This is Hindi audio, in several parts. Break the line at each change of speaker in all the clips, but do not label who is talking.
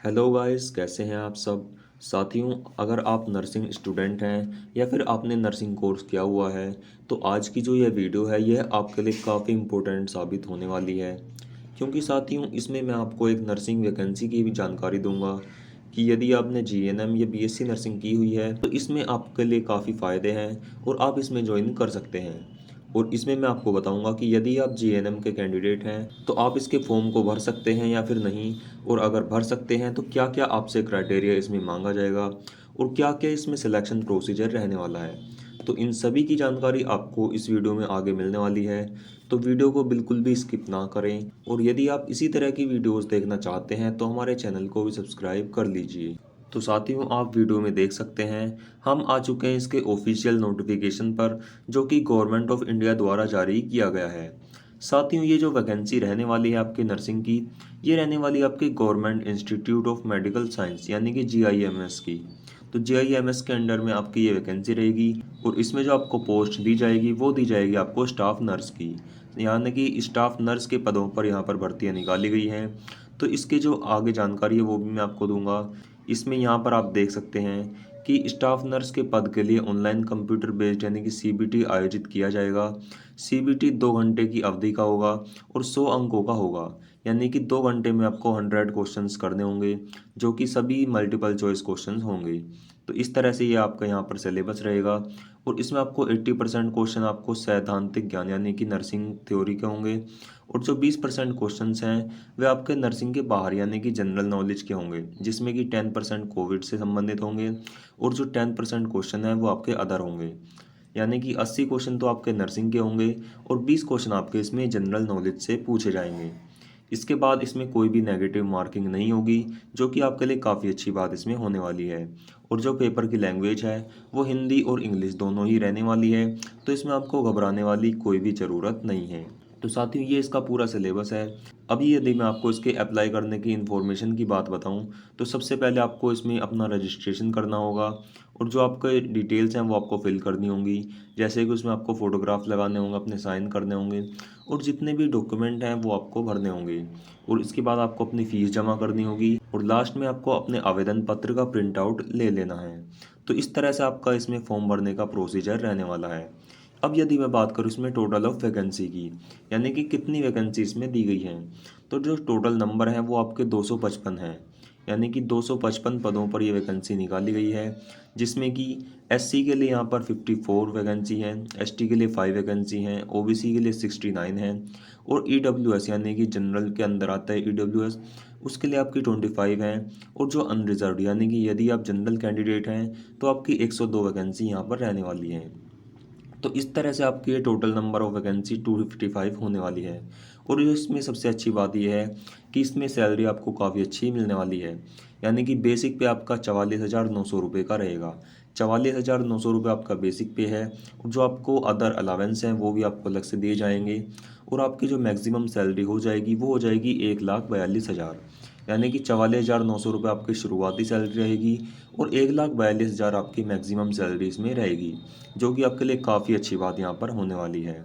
हेलो गाइस, कैसे हैं आप सब। साथियों, अगर आप नर्सिंग स्टूडेंट हैं या फिर आपने नर्सिंग कोर्स किया हुआ है तो आज की जो यह वीडियो है यह आपके लिए काफ़ी इम्पोर्टेंट साबित होने वाली है। क्योंकि साथियों, इसमें मैं आपको एक नर्सिंग वैकेंसी की भी जानकारी दूंगा कि यदि आपने जीएनएम या बीएससी नर्सिंग की हुई है तो इसमें आपके लिए काफ़ी फ़ायदे हैं और आप इसमें ज्वाइन कर सकते हैं। और इसमें मैं आपको बताऊंगा कि यदि आप जीएनएम के कैंडिडेट हैं तो आप इसके फॉर्म को भर सकते हैं या फिर नहीं, और अगर भर सकते हैं तो क्या क्या आपसे क्राइटेरिया इसमें मांगा जाएगा और क्या क्या इसमें सिलेक्शन प्रोसीजर रहने वाला है। तो इन सभी की जानकारी आपको इस वीडियो में आगे मिलने वाली है, तो वीडियो को बिल्कुल भी स्किप ना करें। और यदि आप इसी तरह की वीडियोस देखना चाहते हैं तो हमारे चैनल को भी सब्सक्राइब कर लीजिए। तो साथियों, आप वीडियो में देख सकते हैं हम आ चुके हैं इसके ऑफिशियल नोटिफिकेशन पर, जो कि गवर्नमेंट ऑफ इंडिया द्वारा जारी किया गया है। साथियों, ये जो वैकेंसी रहने वाली है आपकी नर्सिंग की, ये रहने वाली है आपके government institute of medical science यानी कि जीआईएमएस की। तो जीआईएमएस के अंडर में आपकी ये वैकेंसी रहेगी और इसमें जो आपको पोस्ट दी जाएगी वो दी जाएगी आपको स्टाफ नर्स की, यानी कि स्टाफ नर्स के पदों पर यहाँ पर भर्तियाँ निकाली गई हैं। तो इसके जो आगे जानकारी है वो भी मैं आपको दूंगा। इसमें यहाँ पर आप देख सकते हैं कि स्टाफ नर्स के पद के लिए ऑनलाइन कंप्यूटर बेस्ड यानी कि सीबीटी आयोजित किया जाएगा। सीबीटी 2 घंटे की अवधि का होगा और 100 अंकों का होगा, यानी कि 2 घंटे में आपको 100 क्वेश्चंस करने होंगे, जो कि सभी मल्टीपल चॉइस क्वेश्चंस होंगे। तो इस तरह से ये आपका यहाँ पर सिलेबस रहेगा। और इसमें आपको 80% क्वेश्चन आपको सैद्धांतिक ज्ञान यानी कि नर्सिंग थ्योरी के होंगे, और जो 20% क्वेश्चंस हैं वे आपके नर्सिंग के बाहर यानी कि जनरल नॉलेज के होंगे, जिसमें कि 10% कोविड से संबंधित होंगे और जो 10% क्वेश्चन हैं वो आपके अदर होंगे। यानी कि 80 क्वेश्चन तो आपके नर्सिंग के होंगे और 20 क्वेश्चन आपके इसमें जनरल नॉलेज से पूछे जाएंगे। इसके बाद इसमें कोई भी नेगेटिव मार्किंग नहीं होगी, जो कि आपके लिए काफ़ी अच्छी बात इसमें होने वाली है। और जो पेपर की लैंग्वेज है वो हिंदी और इंग्लिश दोनों ही रहने वाली है, तो इसमें आपको घबराने वाली कोई भी ज़रूरत नहीं है। तो साथियों, ये इसका पूरा सिलेबस है। अभी यदि मैं आपको इसके अप्लाई करने की इन्फॉर्मेशन की बात बताऊं तो सबसे पहले आपको इसमें अपना रजिस्ट्रेशन करना होगा और जो आपके डिटेल्स हैं वो आपको फिल करनी होंगी। जैसे कि उसमें आपको फ़ोटोग्राफ लगाने होंगे, अपने साइन करने होंगे और जितने भी डॉक्यूमेंट हैं वो आपको भरने होंगे। और इसके बाद आपको अपनी फ़ीस जमा करनी होगी और लास्ट में आपको अपने आवेदन पत्र का प्रिंट आउट ले लेना है। तो इस तरह से आपका इसमें फॉर्म भरने का प्रोसीजर रहने वाला है। अब यदि मैं बात करूँ इसमें टोटल ऑफ वैकेंसी की, यानी कि कितनी वैकेंसी इसमें दी गई हैं, तो जो टोटल नंबर है वो आपके 255 हैं। यानी कि 255 पदों पर ये वैकेंसी निकाली गई है, जिसमें कि एससी के लिए यहाँ पर 54 वैकेंसी हैं, एसटी के लिए 5 वैकेंसी हैं, ओबीसी के लिए 69 हैं और ईडब्ल्यूएस यानी कि जनरल के अंदर आता है ईडब्ल्यूएस, उसके लिए आपकी 25 हैं। और जो अनरिजर्व यानी कि यदि आप जनरल कैंडिडेट हैं तो आपकी 102 वैकेंसी यहाँ पर रहने वाली हैं। तो इस तरह से आपकी ये टोटल नंबर ऑफ वैकेंसी 255 होने वाली है। और ये इसमें सबसे अच्छी बात यह है कि इसमें सैलरी आपको काफ़ी अच्छी मिलने वाली है। यानी कि बेसिक पे आपका 44,900 रुपये का रहेगा। 44,900 रुपये आपका बेसिक पे है और जो आपको अदर अलावेंस हैं वो भी आपको अलग से दिए जाएंगे। और आपकी जो मैक्सिमम सैलरी हो जाएगी वो हो जाएगी 1,42,000। यानी कि 44,900 रुपये आपकी शुरुआती सैलरी रहेगी और 1,42,000 आपकी मैक्सिमम सैलरी इसमें रहेगी, जो कि आपके लिए काफ़ी अच्छी बात यहाँ पर होने वाली है।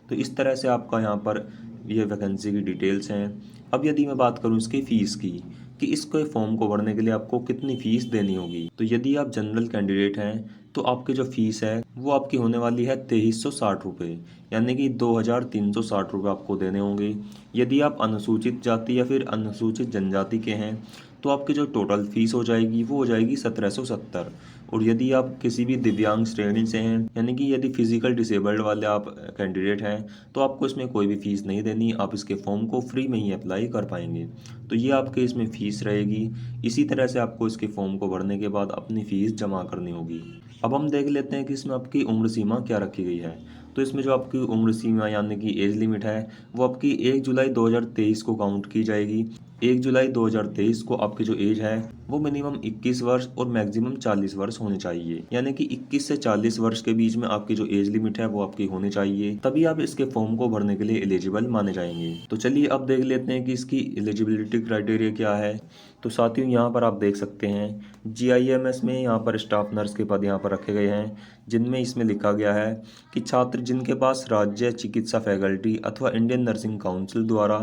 तो इस तरह से आपका यहाँ पर ये वैकेंसी की डिटेल्स हैं। अब यदि मैं बात करूँ इसकी फ़ीस की, कि इसको फॉर्म को भरने के लिए आपको कितनी फ़ीस देनी होगी, तो यदि आप जनरल कैंडिडेट हैं तो आपकी जो फ़ीस है वो आपकी होने वाली है 2360 रुपये, यानी कि 2,360 रुपये आपको देने होंगे। यदि आप अनुसूचित जाति या फिर अनुसूचित जनजाति के हैं तो आपकी जो टोटल फ़ीस हो जाएगी वो हो जाएगी 1770। और यदि आप किसी भी दिव्यांग श्रेणी से हैं, यानी कि यदि फिजिकल डिसेबल्ड वाले आप कैंडिडेट हैं, तो आपको इसमें कोई भी फ़ीस नहीं देनी, आप इसके फॉर्म को फ्री में ही अप्लाई कर पाएंगे। तो ये आपके इसमें फ़ीस रहेगी। इसी तरह से आपको इसके फॉर्म को भरने के बाद अपनी फ़ीस जमा करनी होगी। अब हम देख लेते हैं कि इसमें आपकी उम्र सीमा क्या रखी गई है। तो इसमें जो आपकी उम्र सीमा यानी कि एज लिमिट है वो आपकी 1 जुलाई 2023 को काउंट की जाएगी। 1 जुलाई 2023 को आपकी जो एज है वो मिनिमम 21 वर्ष और मैक्सिमम 40 वर्ष होनी चाहिए। यानी कि 21 से 40 वर्ष के बीच में आपकी जो एज लिमिट है वो आपकी होनी चाहिए, तभी आप इसके फॉर्म को भरने के लिए एलिजिबल माने जाएंगे। तो चलिए अब देख लेते हैं कि इसकी एलिजिबिलिटी क्राइटेरिया क्या है। तो साथियों, यहाँ पर आप देख सकते हैं जीआईएमएस में यहाँ पर स्टाफ नर्स के पद यहाँ पर रखे गए हैं, जिनमें इसमें लिखा गया है कि छात्र जिनके पास राज्य चिकित्सा फैकल्टी अथवा इंडियन नर्सिंग काउंसिल द्वारा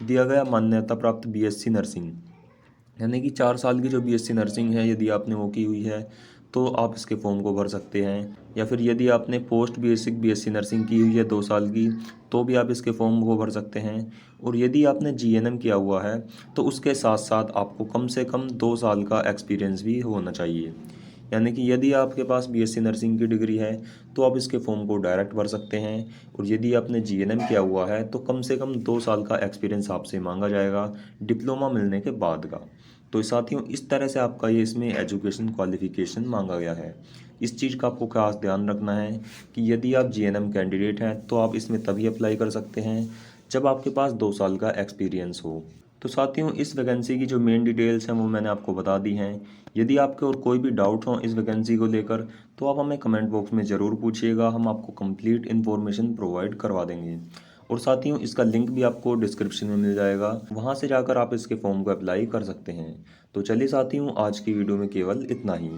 दिया गया मान्यता प्राप्त बीएससी नर्सिंग यानी कि 4 साल की जो बीएससी नर्सिंग है, यदि आपने वो की हुई है तो आप इसके फॉर्म को भर सकते हैं। या फिर यदि आपने पोस्ट बेसिक बीएससी नर्सिंग की हुई है 2 साल की, तो भी आप इसके फॉर्म को भर सकते हैं। और यदि आपने जीएनएम किया हुआ है तो उसके साथ साथ आपको कम से कम 2 साल का एक्सपीरियंस भी होना चाहिए। यानी कि यदि आपके पास बीएससी नर्सिंग की डिग्री है तो आप इसके फॉर्म को डायरेक्ट भर सकते हैं। और यदि आपने जीएनएम किया हुआ है तो कम से कम 2 साल का एक्सपीरियंस आपसे मांगा जाएगा डिप्लोमा मिलने के बाद का। तो साथियों, इस तरह से आपका ये इसमें एजुकेशन क्वालिफिकेशन मांगा गया है। इस चीज़ का आपको खास ध्यान रखना है कि यदि आप जीएनएम कैंडिडेट हैं तो आप इसमें तभी अप्लाई कर सकते हैं जब आपके पास 2 साल का एक्सपीरियंस हो। तो साथियों, इस वैकेंसी की जो मेन डिटेल्स हैं वो मैंने आपको बता दी हैं। यदि आपके और कोई भी डाउट हो इस वैकेंसी को लेकर तो आप हमें कमेंट बॉक्स में ज़रूर पूछिएगा, हम आपको कंप्लीट इन्फॉर्मेशन प्रोवाइड करवा देंगे। और साथियों, इसका लिंक भी आपको डिस्क्रिप्शन में मिल जाएगा, वहाँ से जाकर आप इसके फॉर्म को अप्लाई कर सकते हैं। तो चलिए साथियों, आज की वीडियो में केवल इतना ही।